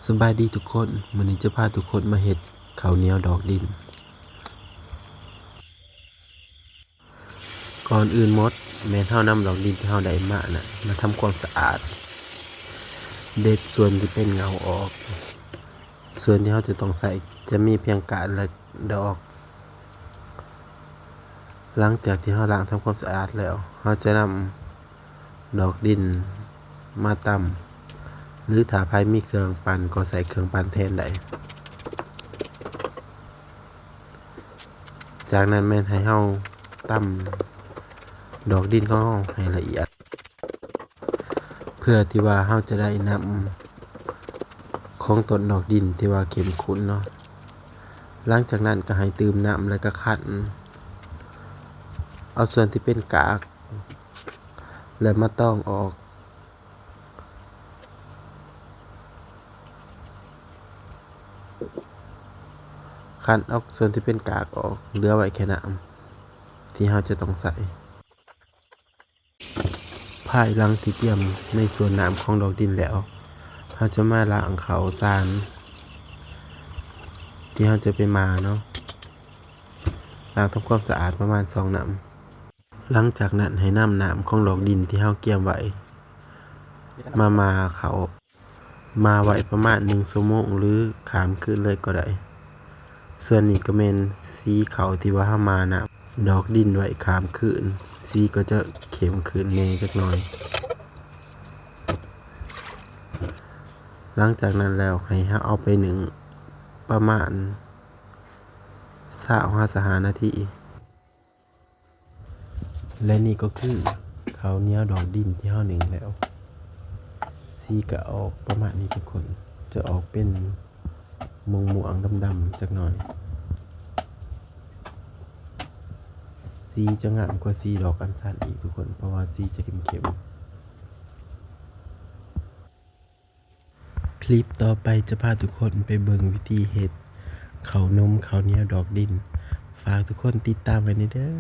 สบายดีทุกคนมื้อนี้จะพาทุกคนมาเฮ็ดข้าวเหนียวดอกดินก่อนอื่นหมดแม่นเฮานำดอกดินที่เฮาได้มาน่ะมาทำความสะอาดเด็ดส่วนที่เป็นเงาออกส่วนที่เฮาจะต้องใส่จะมีเพียงกาบและดอกหลังจากที่เฮาล้างทำความสะอาดแล้วเฮาจะนำดอกดินมาตำหรือถ้าไผมีเครื่องปั่นก็ใส่เครื่องปั่นแทนได้จากนั้นแม่นให้เฮาตำดอกดินของเฮาให้ละเอียดเพื่อที่ว่าเฮาจะได้นำของต้นดอกดินที่ว่าเข้มข้นเนาะหลังจากนั้นก็ให้ตื่มน้ำแล้วก็คั้นเอาส่วนที่เป็นกากแล้วมาต้องออกคั้นออกส่วนที่เป็นกากออกเหลือไว้แค่น้ำที่เฮาจะต้องใส่ภายหลังที่เตรียมในส่วนน้ำของดอกดินแล้วเฮาจะมาล้างเขาสารที่เฮาจะไปมาเนาะล้างทำความสะอาดประมาณ2น้ำหลังจากนั้นให้นำน้ำของดอกดินที่เฮาเตรียมไว้มาเขามาไว้ประมาณ1ชั่วโมงหรือข้ามคืนเลยก็ได้ส่วนนี้ก็แม่นสีเขาที่ว่าเฮามานะดอกดินไว้ข้ามคืนสีก็จะเข้มขึ้นแหน่จักหน่อยหลังจากนั้นแล้วให้เฮาเอาไปนึ่งประมาณ25-30นาทีและนี่ก็คือข้าวเหนียวดอกดินที่เฮานึ่งแล้วสีก็ออกประมาณนี้ทุกคนจะออกเป็นม่วงๆดำๆจักหน่อยสีจะงามกว่าสีดอกอัญชันอีกทุกคนเพราะว่าสีจะเข้มๆคลิปต่อไปจะพาทุกคนไปเบิ่งวิธีเฮ็ดข้าวนมข้าวเหนียวดอกดินฝากทุกคนติดตามไว้ในเด้อ